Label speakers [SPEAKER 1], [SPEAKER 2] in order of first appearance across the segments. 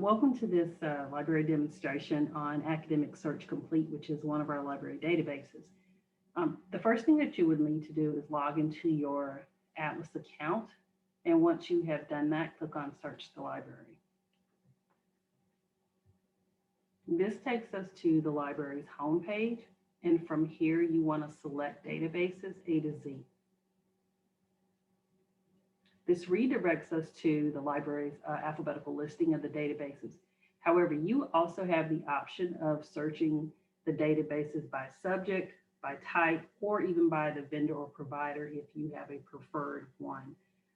[SPEAKER 1] Welcome to this library demonstration on Academic Search Complete, which is one of our library databases. The first thing that you would need to do is log into your Atlas account. And once you have done that, click on Search the Library. This takes us to the library's homepage. And from here, you want to select Databases A to Z. This redirects us to the library's alphabetical listing of the databases. However, you also have the option of searching the databases by subject, by type, or even by the vendor or provider if you have a preferred one.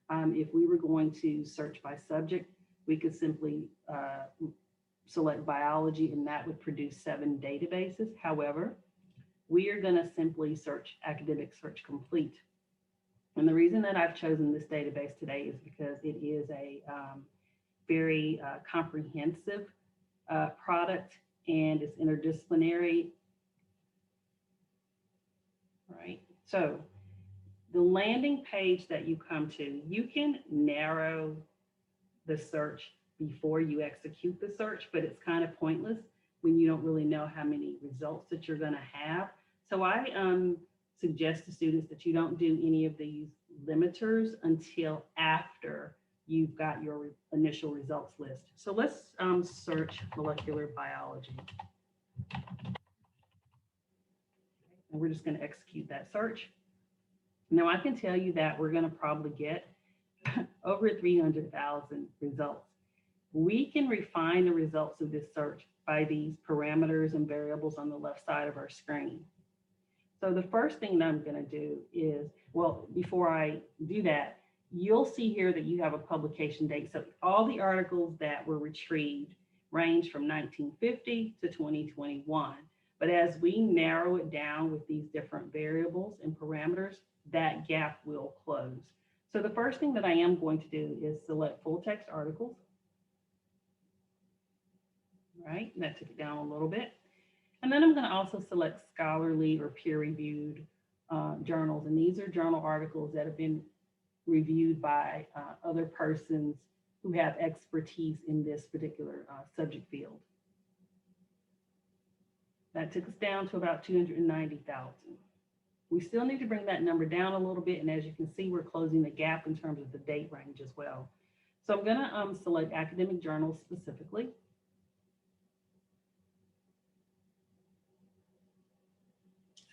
[SPEAKER 1] If we were going to search by subject, we could simply select biology and that would produce 7 databases. However, we are going to simply search Academic Search Complete. And the reason that I've chosen this database today is because it is a very comprehensive product and it's interdisciplinary. Right. So the landing page that you come to, you can narrow the search before you execute the search, but it's kind of pointless when you don't really know how many results that you're going to have. So I suggest to students that you don't do any of these limiters until after you've got your initial results list. So let's search molecular biology. And we're just going to execute that search. Now I can tell you that we're going to probably get over 300,000 results. We can refine the results of this search by these parameters and variables on the left side of our screen. So the first thing that I'm going to do is, well, before I do that, you'll see here that you have a publication date. So all the articles that were retrieved range from 1950 to 2021. But as we narrow it down with these different variables and parameters, that gap will close. So the first thing that I am going to do is select full text articles. Right, and that took it down a little bit. And then I'm going to also select scholarly or peer-reviewed journals. And these are journal articles that have been reviewed by other persons who have expertise in this particular subject field. That took us down to about 290,000. We still need to bring that number down a little bit. And as you can see, we're closing the gap in terms of the date range as well. So I'm going to select academic journals specifically.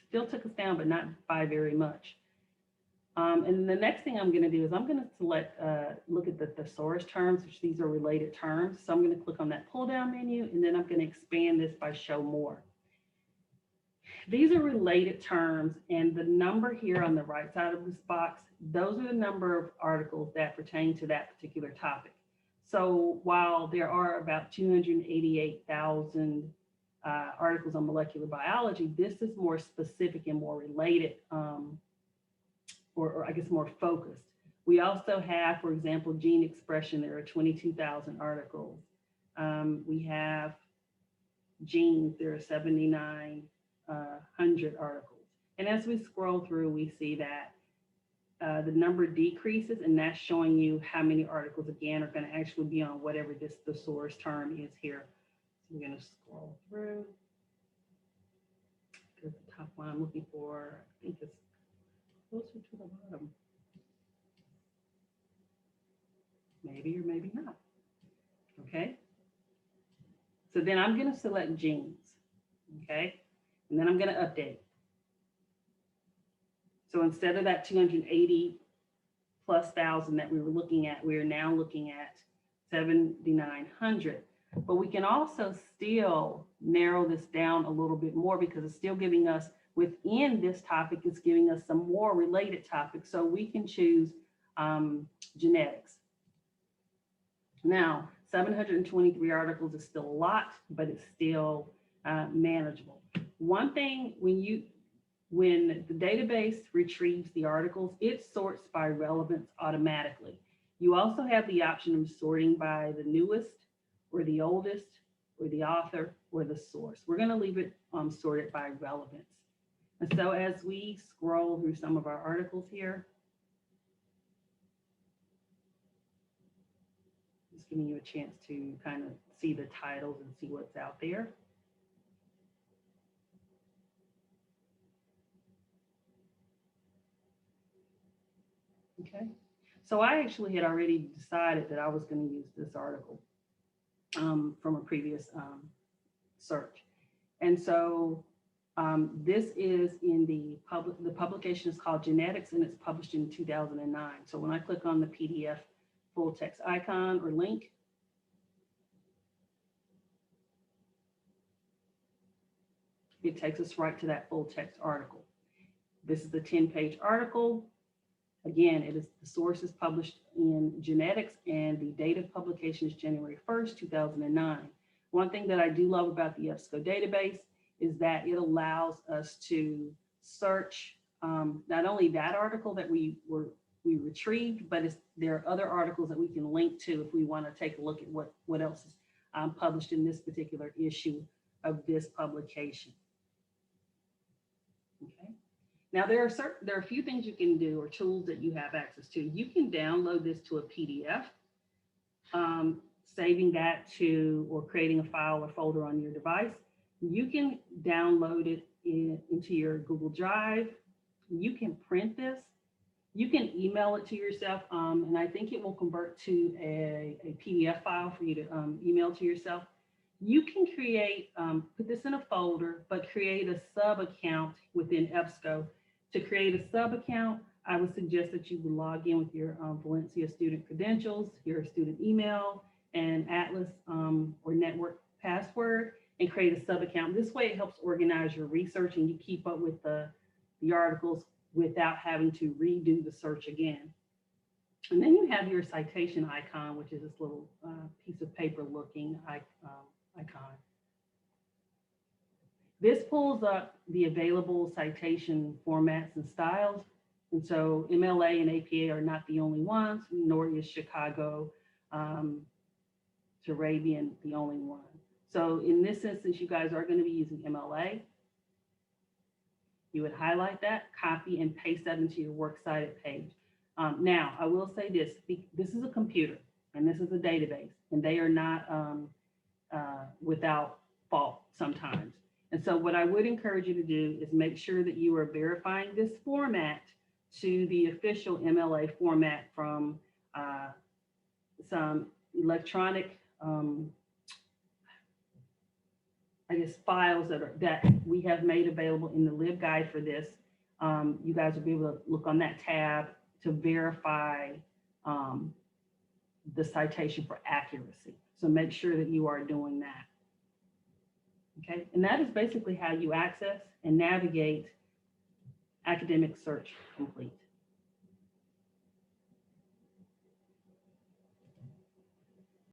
[SPEAKER 1] Still took us down, but not by very much. And the next thing I'm going to do is I'm going to select, look at the thesaurus terms, which these are related terms. So I'm going to click on that pull down menu, and then I'm going to expand this by show more. These are related terms, and the number here on the right side of this box, those are the number of articles that pertain to that particular topic. So while there are about 288,000 articles on molecular biology, this is more specific and more related, or I guess more focused. We also have, for example, gene expression. There are 22,000 articles. We have genes. There are 7,900 articles. And as we scroll through, we see that the number decreases, and that's showing you how many articles, again, are going to actually be on whatever this thesaurus term is here. I'm going to scroll through. Because the top one I'm looking for, I think it's closer to the bottom. Maybe or maybe not. Okay. So then I'm going to select genes. Okay. And then I'm going to update. So instead of that 280 plus thousand that we were looking at, we are now looking at 7,900. But we can also still narrow this down a little bit more because it's still giving us, within this topic, it's giving us some more related topics. So we can choose genetics. Now, 723 articles is still a lot, but it's still manageable. One thing, when the database retrieves the articles, it sorts by relevance automatically. You also have the option of sorting by the newest, or the oldest, or the author, or the source. We're going to leave it sorted by relevance. And so as we scroll through some of our articles here, Just giving you a chance to kind of see the titles and see what's out there. Okay, so I actually had already decided that I was going to use this article from a previous search. And so this is in the publication is called Genetics, and it's published in 2009. So when I click on the PDF full text icon or link, it takes us right to that full text article. This is the 10-page article. Again, the source is published in Genetics, and the date of publication is January 1st, 2009. One thing that I do love about the EBSCO database is that it allows us to search not only that article that we retrieved, but there are other articles that we can link to if we want to take a look at what else is published in this particular issue of this publication. Okay. Now there are a few things you can do, or tools that you have access to. You can download this to a PDF, saving that to or creating a file or folder on your device. You can download it into your Google Drive. You can print this. You can email it to yourself, and I think it will convert to a PDF file for you to email to yourself. You can create, put this in a folder, but create a sub account within EBSCO. To create a sub account, I would suggest that you would log in with your Valencia student credentials, your student email, and Atlas or network password, and create a sub account. This way it helps organize your research and you keep up with the articles without having to redo the search again. And then you have your citation icon, which is this little piece of paper looking icon. This pulls up the available citation formats and styles. And so MLA and APA are not the only ones, nor is Chicago Turabian the only one. So in this instance, you guys are going to be using MLA. You would highlight that, copy and paste that into your works cited page. Now, I will say this is a computer and this is a database, and they are not without fault sometimes. And so what I would encourage you to do is make sure that you are verifying this format to the official MLA format from some electronic, files that we have made available in the LibGuide for this. You guys will be able to look on that tab to verify the citation for accuracy. So make sure that you are doing that. Okay, and that is basically how you access and navigate Academic Search Complete.